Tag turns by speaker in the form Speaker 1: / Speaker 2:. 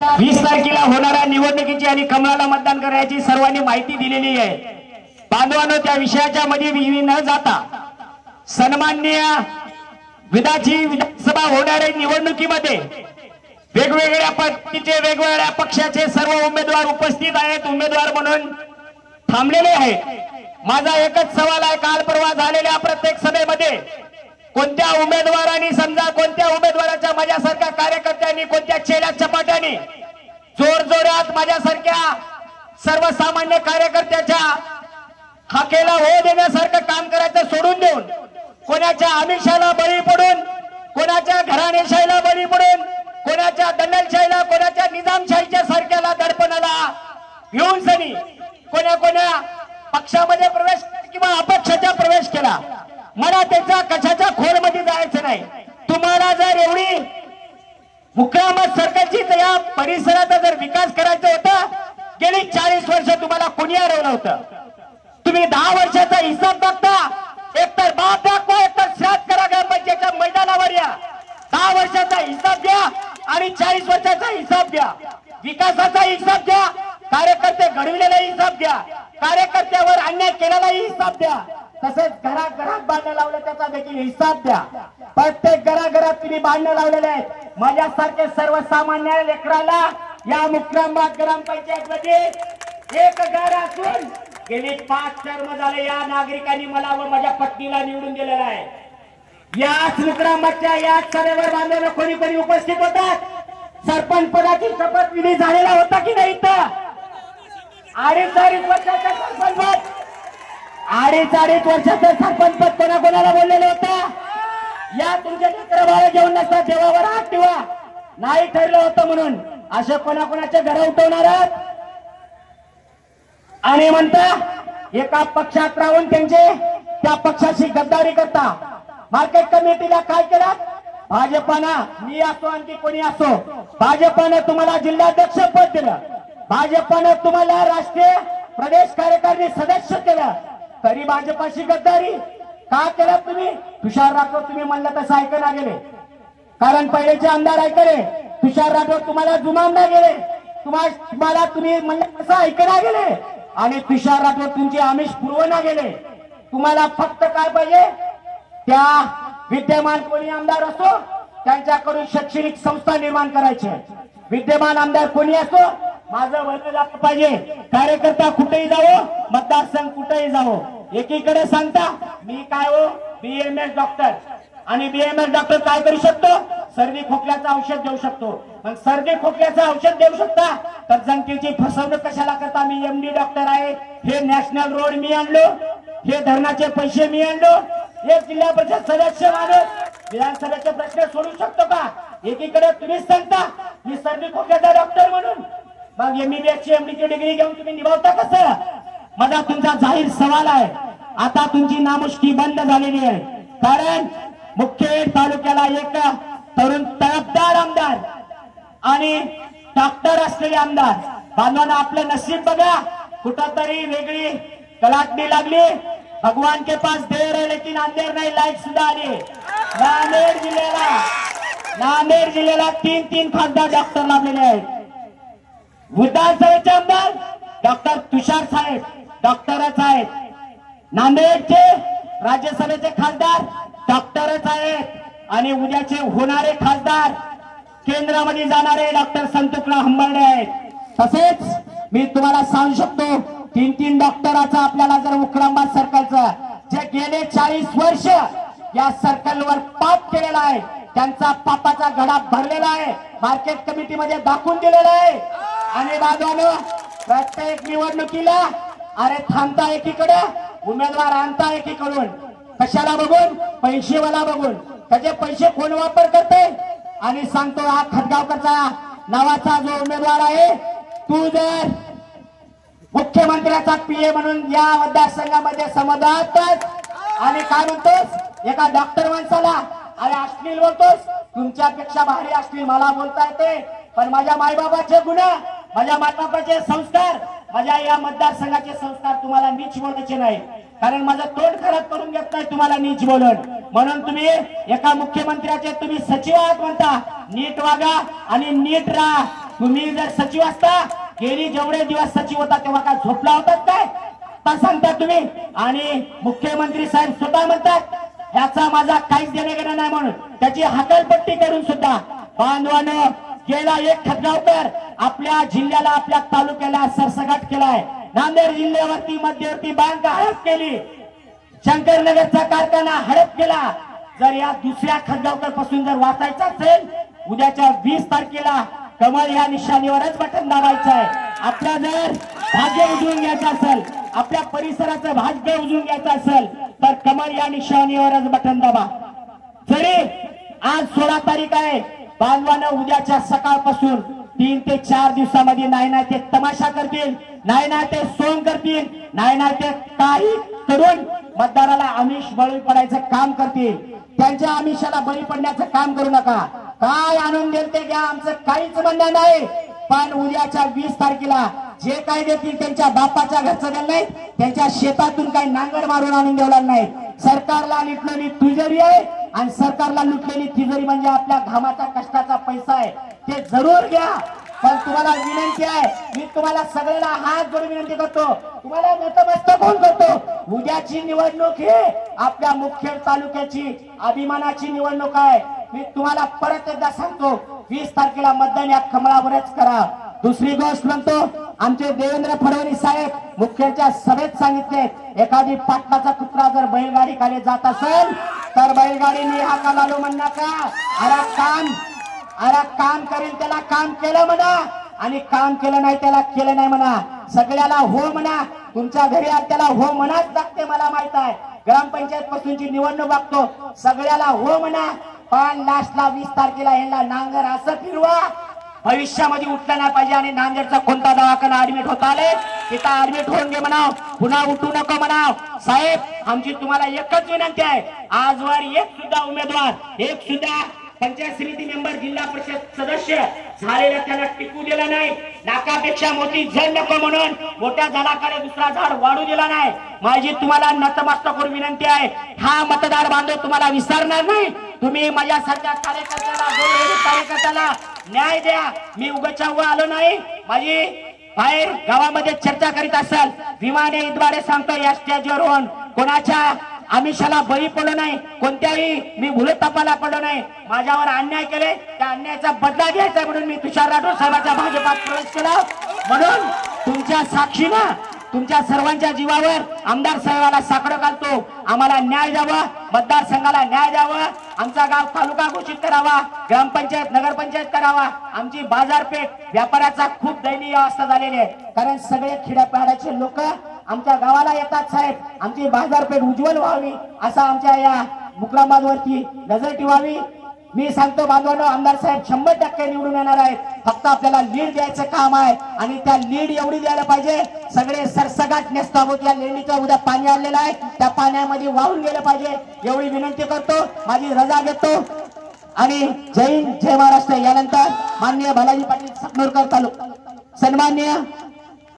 Speaker 1: 20 तारखेला होणाऱ्या निवडणुकीची आणि कमळाला मतदान करायची सर्वांनी माहिती दिलेली आहे। बांधवांनो, त्या विषयाच्या मध्ये न जाता सन्माननीय विधानसभा होणाऱ्या निवडणुकीमध्ये वेगवेगळ्या पक्षाचे वेगवेगळ्या पक्षाचे सर्व उमेदवार उपस्थित आहेत, उमेदवार म्हणून थांबलेले आहेत। माझा एकच सवाल आहे, काल परवा झालेल्या प्रत्येक सभेमध्ये कोणत्या उमेदवारांनी समजा कोणत्या उमेदवाराच्या माझ्यासारख्या कार्यकर्त्यांनी कोणत्या चेल्या चपाट्याने जोरजोरात माझ्यासारख्या सर्वसामान्य कार्यकर्त्याच्या हाकेला हो देण्यासारखं काम करायचं सोडून देऊन कोणाच्या आमिषाला बळी पडून कोणाच्या घराणेशाहीला बळी पडून कोणाच्या दंडलशाहीला कोणाच्या निजामशाहीच्या सारख्याला दडपणाला घेऊन सनी कोण्या कोण्या पक्षामध्ये प्रवेश किंवा अपक्षाचा प्रवेश केला। मला त्याचा कशाच्या खोलमध्ये जायचं नाही। तुम्हाला जर एवढी मुक्रामत सर्कलची या परिसराचा जर विकास करायचा होता, गेली 40 वर्ष तुम्हाला कोणी हरवलं होतं? तुम्ही 10 वर्षाचा हिसाब बघता, एकतर बाप दाखवा एकतर श्राद्ध करा, ग्रामपंचायतच्या मैदानावर या, 10 वर्षाचा हिसाब घ्या आणि 40 वर्षाचा हिसाब घ्या, विकासाचा हिसाब घ्या, कार्यकर्ते घडविलेला हिसाब घ्या, कार्यकर्त्यावर अन्याय केलेलाही हिसाब द्या, तसेच घराघरात बांधणं लावलं त्याचा देखील हिसाब द्या। प्रत्येक घराघरात तुम्ही बांधणं लावलेले आहेत। माझ्यासारखे सर्वसामान्य लेकराला या मुक्रामबाद ग्रामपंचायत मध्ये एक घर असून गेली 5 टर्म झाले या नागरिकांनी मला व माझ्या पत्नीला निवडून दिलेला आहे। याच मुक्रामबादच्या याच सभेवर बांधवांनो कोणी कोणी उपस्थित होतात? सरपंच पदाची शपथविधी झालेला होता की नाही? तर 2.5 वर्षाचा सरपंच अडीच वर्षाचं सरपंच पद कोणाकोणाला बोललेलं होतं? या तुमच्या लेकरं बाळ घेऊन नसतात, देवावर हात ठेवा, नाही ठरलं होतं म्हणून असे कोणाकोणाचे घर उठवणार आणि म्हणता एका पक्षात राहून त्यांचे त्या पक्षाशी गद्दारी करता। मार्केट कमिटीला काय केलं? भाजपानं, मी असो आणखी कोणी असो, भाजपानं तुम्हाला जिल्हाध्यक्ष पद दिलं, भाजपानं तुम्हाला राष्ट्रीय प्रदेश कार्यकारिणी सदस्य केलं, तरी भाजपाशी गद्दारी का केलं तुम्ही? तुषार राठोड तुम्ही म्हणलं तसं ऐकना गेले, कारण पहिलेचे आमदार ऐकले, तुषार राठोड तुम्हाला जुमानला गेले, तुम्हाला तुम्ही म्हणलं तसं ऐकना गेले आणि तुषार राठोड तुमची आमिष पुरवना गेले। तुम्हाला फक्त काय पाहिजे? त्या विद्यमान कोणी आमदार असो त्यांच्याकडून शैक्षणिक संस्था निर्माण करायचे, विद्यमान आमदार कोणी असो माझं वर्ण झालं पाहिजे। कार्यकर्ता कुठेही जावो, मतदारसंघ कुठेही जावो, एकीकडे सांगता मी काय हो BMS डॉक्टर, आणि BMS डॉक्टर काय करू शकतो? सर्दी खोकल्याचं औषध देऊ शकतो। मग सर्दी खोकल्याचं औषध देऊ शकता तर जनतेची फसवणूक कशाला करता? मी MD डॉक्टर आहे, हे नॅशनल रोड मी आणलो, हे धरणाचे पैसे मी आणलो, हे जिल्हा परिषद सदस्य माणूस विधानसभेचे प्रश्न सोडू शकतो का? एकीकडे तुम्हीच सांगता मी सर्दी खोकल्याचा डॉक्टर म्हणून, मग MBBS ची MD ची डिग्री घेऊन तुम्ही निभावता कसं? माझा तुमचा जाहीर सवाल आहे, आता तुमची नामुष्की बंद झालेली आहे, कारण मुखेड तालुक्याला एक तरुण तडफदार आमदार आणि डॉक्टर असलेले आमदार। बांधवांना आपलं नसीब बघा, कुठंतरी वेगळी कलाटणी लागली, भगवान के पास देर है लेकिन अंधेर नहीं, लाईट सुद्धा आली। नांदेड जिल्ह्याला 3 खासदार डॉक्टर लाभलेले आहेत। विधानसभेचे आमदार डॉक्टर तुषार साहेब डॉक्टरच आहेत, नांदेडचे राज्यसभेचे खासदार डॉक्टरच आहेत आणि उद्याचे होणारे खासदार केंद्रामध्ये जाणारे डॉक्टर संतोषराव हंबर्डे आहेत। तसेच मी तुम्हाला सांगू शकतो 3 डॉक्टराचा आपल्याला जर मुक्रामबाद सर्कलचा जे गेले 40 वर्ष या सर्कलवर पाप केलेला आहे त्यांचा पापाचा घडा भरलेला आहे, मार्केट कमिटीमध्ये दाखवून दिलेला आहे। आणि बाजूने प्रत्येक निवडणुकीला अरे थांबता एकीकडे, उमेदवार आणता एकीकडून, कशाला बघून? पैसेवाला बघून, त्याचे पैसे कोण वापर करते? आणि सांगतो हा खटगावकरचा नावाचा जो उमेदवार आहे, तू जर मुख्यमंत्र्याचा PA म्हणून या मतदारसंघामध्ये समजातच आणि काय म्हणतोस एका डॉक्टर माणसाला अरे अश्लील बोलतोस, तुमच्यापेक्षा भारी अश्लील मला बोलता येते, पण माझ्या मायबाबाचे गुण, माझ्या मायबापाचे संस्कार, माझ्या या मतदारसंघाचे संस्कार तुम्हाला नीच बोलायचे नाही, कारण माझं तोंड खराब करून घेत नाही तुम्हाला नीच बोलून। म्हणून तुम्ही एका मुख्यमंत्र्याचे तुम्ही सचिव आहात म्हणता, नीट वागा आणि नीट राहा। तुम्ही जर सचिव असता, गेली जेवढे दिवस सचिव होता तेव्हा काय झोपला होतात काय? आता सांगता तुम्ही. आणि मुख्यमंत्री साहेब स्वतः म्हणतात याचा माझा काहीच देणे घेणं नाही म्हणून त्याची हकालपट्टी करून सुद्धा बांधवानं गेला एक खतगावकर आपल्या जिल्ह्याला, आपल्या तालुक्याला सरसकट केलाय. नांदेड जिल्ह्यावरती मध्यवर्ती बँक हडप केली, शंकरनगरचा कारखाना हडप केला. जर या दुसऱ्या खतगावकर पासून जर वाचायचं असेल, उद्याच्या 20 तारखेला कमळ या निशाणीवरच बटन दाबायचं आहे. आपल्या जर भाग्य उजळून घ्यायचं असेल, आपल्या परिसराचं भाग्य उजळून घ्यायचं असेल तर कमळ या निशाणीवरच बटन दाबा. जरी आज 16 तारीख आहे, बांधवानं उद्याच्या सकाळपासून 3 ते 4 दिवसामध्ये नाही ते तमाशा करतील, नाही ते सोंग करतील, नाही ते काही करून मतदाराला आमिष बळी पडायचं काम करतील. त्यांच्या आमिषाला बळी पडण्याचं काम करू नका. काय आणून देईल ते घ्या, आमचं काहीच म्हणणं नाही. पण उद्याच्या 20 तारखेला जे काही देतील त्यांच्या बापाच्या घरचं दिलं नाही, त्यांच्या शेतातून काही नांगड मारून आणून देवला नाही. सरकारला लुटलेली तिजोरी आहे आणि सरकारला लुटलेली तिजोरी म्हणजे आपल्या घामाचा कष्टाचा पैसा आहे, ते जरूर घ्या. पण तुम्हाला विनंती आहे, मी तुम्हाला सगळ्याला हात जोडून विनंती करतो, तुम्हाला नतमस्तक होऊन करतो. उद्याची निवडणूक ही आपल्या मुखेड तालुक्याची अभिमानाची निवडणूक आहे. मी तुम्हाला परत एकदा सांगतो, 20 तारखेला मतदान या कमळावरच करा. दुसरी गोष्ट म्हणतो, आमचे देवेंद्र फडणवीस साहेब मुख्यच्या सभेत सांगितले, एखादी पाटलाचा कुत्रा जर बैलगाडी खाली जात असेल तर बैलगाडीने हाका लालो म्हण नका. अरे काम करेल त्याला काम केलं म्हणा, आणि काम केलं नाही त्याला केलं नाही म्हणा. सगळ्याला हो म्हणा, तुमच्या घरी त्याला हो म्हणाच लागते. मला माहित आहे, ग्रामपंचायत पासूनची निवडणूक बघतो, सगळ्याला हो म्हणा. पण लास्टला 20 तारखेला यांना नांगर असं फिरवा भविष्यामध्ये उठलं नाही पाहिजे. आणि नांदेडचा कोणता दवाखाना ऍडमिट होत आले तिथं ऍडमिट होऊन घे म्हणाव, पुन्हा उठू नको म्हणाव. साहेब, आमची तुम्हाला एकच विनंती आहे, आजवर एक सुद्धा उमेदवार, एक सुद्धा पंचायत समिती मेंबर, जिल्हा परिषद सदस्य झालेला त्याला टिकू दिला नाही. नाकापेक्षा मोठी जड नको म्हणून मोठ्या झाडाकडे दुसरा झाड वाढू दिला नाही. माझी तुम्हाला नतमस्तक करून विनंती आहे, हा मतदार बांधव तुम्हाला विसरणार नाही. तुम्ही माझ्यासारख्या कार्यकर्त्याला न्याय द्या. मी उगाच आलो नाही. माझी बाहेर गावामध्ये चर्चा करीत असाल, विमाने इद्वारे सांगतो, या स्टेजवर होऊन कोणाच्या आमिषाला बळी पडलो नाही, कोणत्याही मी भूलथापाला पडलो नाही. माझ्यावर अन्याय केले, त्या अन्यायाचा बदला घ्यायचा म्हणून मी तुषार राठोड साहेबांच्या भाजपात प्रवेश केला. म्हणून तुमच्या साक्षीनं, तुमच्या सर्वांच्या जीवावर आमदार साहेबाला साकडं घालतो. आम्हाला न्याय द्यावा, मतदारसंघाला न्याय द्यावा, आमचा गाव तालुका घोषित करावा, ग्रामपंचायत नगरपंचायत करावा. आमची बाजारपेठ व्यापाराचा खूप दयनीय अवस्था झालेली आहे, कारण सगळे खेड्यापाड्याचे लोक आमच्या गावाला येतात. साहेब, आमची बाजारपेठ उज्ज्वल व्हावी असा आमच्या या मुक्राबाद वरती नजर ठेवावी. मी सांगतो बांधवांनो, आमदार साहेब 100% निवडून येणार आहेत. फक्त आपल्याला लीड द्यायचं काम आहे, आणि त्या लीड एवढी द्यायला पाहिजे, सगळे सरसगाट नेस्ताभूत या लेंडीचं उद्या पाणी आलेलं आहे, त्या पाण्यामध्ये वाहून गेलं पाहिजे, एवढी विनंती करतो. माझी रजा घेतो आणि जय हिंद, जय महाराष्ट्र. यानंतर माननीय बालाजी पाटील सकनूरकर तालुका, सन्माननीय